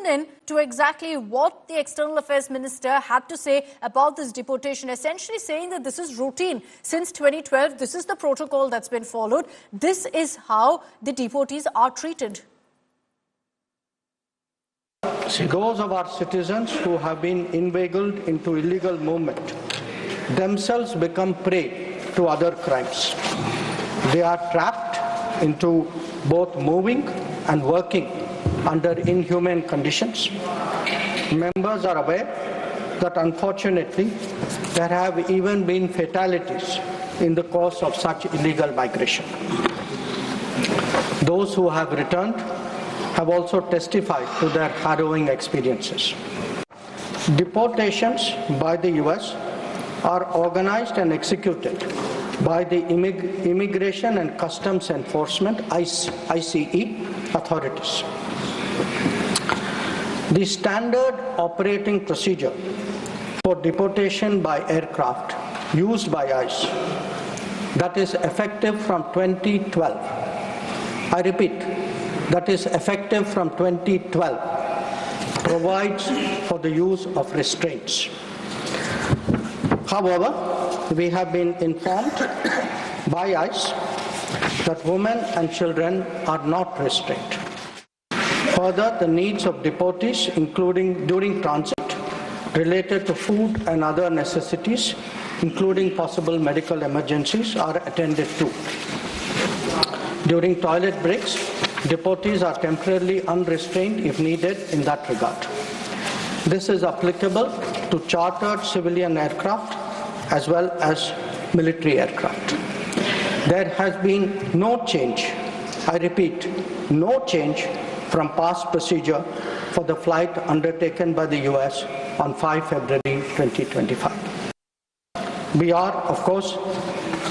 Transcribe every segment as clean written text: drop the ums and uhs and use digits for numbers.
listen in to exactly what the External Affairs Minister had to say about this deportation, essentially saying that this is routine. Since 2012, this is the protocol that's been followed. This is how the deportees are treated. Those of our citizens who have been inveigled into illegal movement themselves become prey to other crimes. They are trapped into both moving and working under inhumane conditions. Members are aware that unfortunately there have even been fatalities in the course of such illegal migration. Those who have returned have also testified to their harrowing experiences. Deportations by the US are organized and executed by the Immigration and Customs Enforcement ICE authorities. The standard operating procedure for deportation by aircraft used by ICE, that is effective from 2012. I repeat, that is effective from 2012, provides for the use of restraints. However, we have been informed by ICE that women and children are not restrained. Further, the needs of deportees, including during transit, related to food and other necessities, including possible medical emergencies, are attended to. During toilet breaks, deportees are temporarily unrestrained if needed in that regard. This is applicable to chartered civilian aircraft as well as military aircraft. There has been no change, I repeat, no change from past procedure for the flight undertaken by the US on 5 February 2025. We are, of course,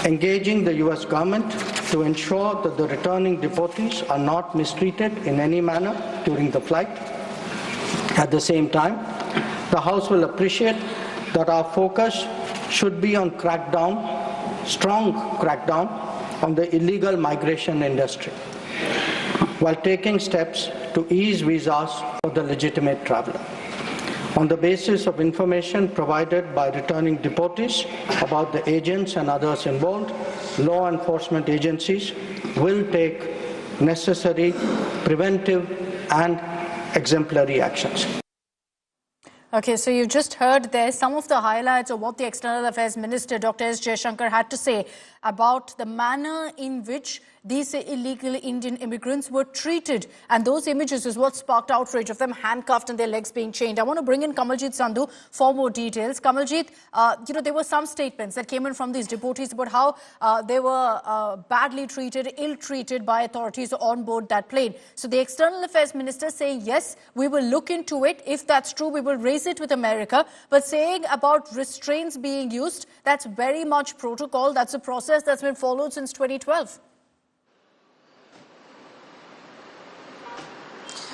engaging the US government to ensure that the returning deportees are not mistreated in any manner during the flight. At the same time, the House will appreciate that our focus should be on strong crackdown on the illegal migration industry, while taking steps to ease visas for the legitimate traveler. On the basis of information provided by returning deportees about the agents and others involved, law enforcement agencies will take necessary preventive and exemplary actions. Okay, so you just heard there some of the highlights of what the External Affairs Minister, Dr. S. Jaishankar, had to say about the manner in which these illegal Indian immigrants were treated. And those images is what sparked outrage of them handcuffed and their legs being chained. I want to bring in Kamaljeet Sandhu for more details. Kamaljeet, there were some statements that came in from these deportees about how they were badly treated, ill-treated by authorities on board that plane. So the External Affairs Minister saying, yes, we will look into it. If that's true, we will raise it with America. But saying about restraints being used, that's very much protocol. That's a process that's been followed since 2012.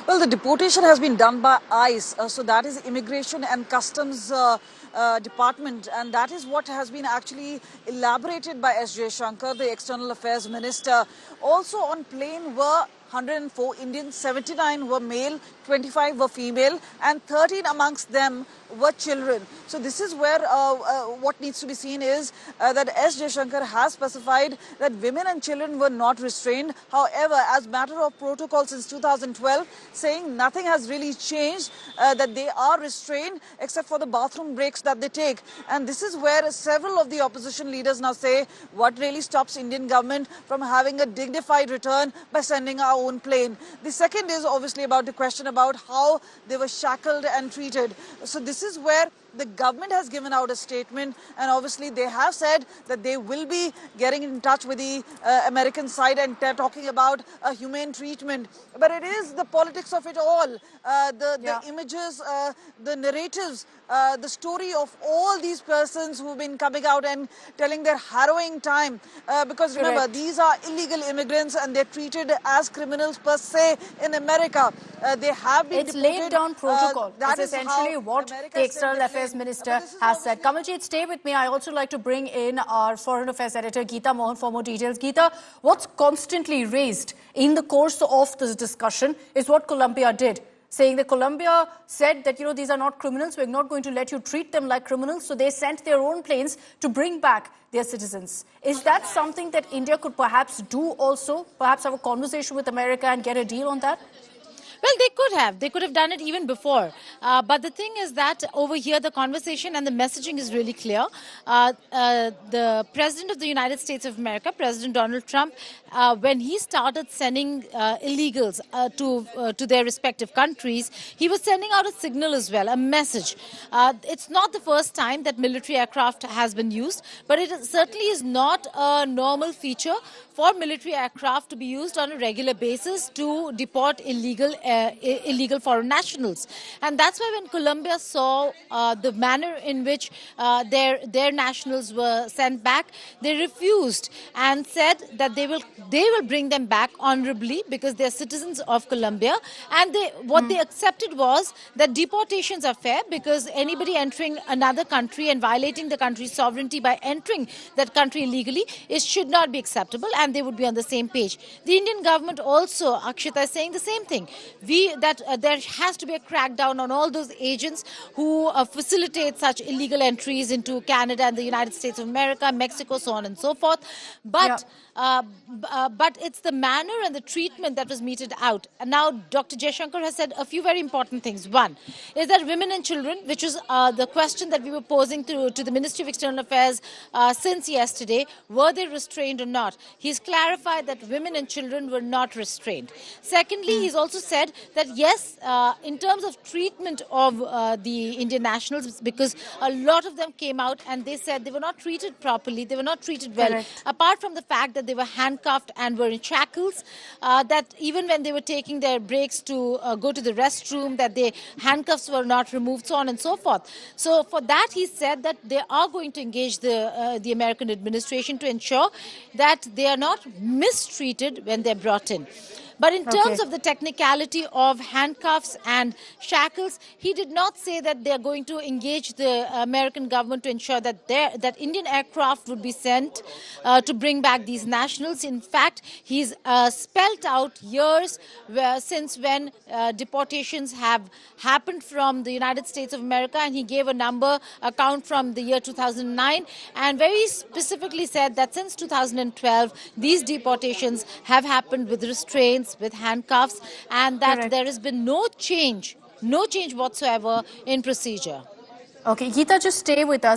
Well, the deportation has been done by ICE, so that is Immigration and Customs Department, and that is what has been actually elaborated by S. Jaishankar, the External Affairs Minister. Also on plane were 104 Indians, 79 were male, 25 were female, and 13 amongst them were children. So this is where what needs to be seen is that S. Jaishankar has specified that women and children were not restrained. However, as matter of protocol since 2012, saying nothing has really changed, that they are restrained except for the bathroom breaks that they take. And this is where several of the opposition leaders now say what really stops Indian government from having a dignified return by sending our own plane. The second is obviously about the question about how they were shackled and treated. So this is where the government has given out a statement, and obviously they have said that they will be getting in touch with the American side and they're talking about a humane treatment. But it is the politics of it all, the images, the narratives, the story of all these persons who've been coming out and telling their harrowing time. Because remember, these are illegal immigrants and they're treated as criminals per se in America. They have been deported. It's laid down protocol. That's essentially what the External Affairs Minister has said. Kamaljeet, stay with me. I also like to bring in our Foreign Affairs Editor, Geeta Mohan, for more details. Geeta, what's constantly raised in the course of this discussion is what Colombia did. saying that Colombia said that, these are not criminals, we're not going to let you treat them like criminals, so they sent their own planes to bring back their citizens. Is that something that India could perhaps do also? Perhaps have a conversation with America and get a deal on that? Well, they could have. They could have done it even before. But the thing is that over here, the conversation and the messaging is really clear. The President of the United States of America, President Donald Trump, when he started sending illegals to their respective countries, he was sending out a signal as well, a message. It's not the first time that military aircraft has been used, but it certainly is not a normal feature for military aircraft to be used on a regular basis to deport illegal foreign nationals. And that's why when Colombia saw the manner in which their nationals were sent back, they refused and said that they will bring them back honorably because they're citizens of Colombia. And what they accepted was that deportations are fair because anybody entering another country and violating the country's sovereignty by entering that country illegally should not be acceptable, and they would be on the same page. The Indian government also, Akshita, is saying the same thing. There has to be a crackdown on all those agents who facilitate such illegal entries into Canada and the United States of America, Mexico, so on and so forth. But it's the manner and the treatment that was meted out. And now Dr. Jaishankar has said a few very important things. One is that women and children, which was the question that we were posing to the Ministry of External Affairs since yesterday, were they restrained or not? He's clarified that women and children were not restrained. Secondly, he's also said that yes, in terms of treatment of the Indian nationals, because a lot of them came out and they said they were not treated properly, they were not treated well. Correct. Apart from the fact that they were handcuffed and were in shackles, that even when they were taking their breaks to go to the restroom, that the handcuffs were not removed, so on and so forth. So for that, he said that they are going to engage the American administration to ensure that they are not mistreated when they're brought in. But in terms of the technicality of handcuffs and shackles, he did not say that they are going to engage the American government to ensure that that Indian aircraft would be sent to bring back these nationals. In fact, he's spelt out years since when deportations have happened from the United States of America, and he gave a count from the year 2009, and very specifically said that since 2012, these deportations have happened with restraints, with handcuffs, and that there has been no change whatsoever in procedure. Okay, Geeta, just stay with us.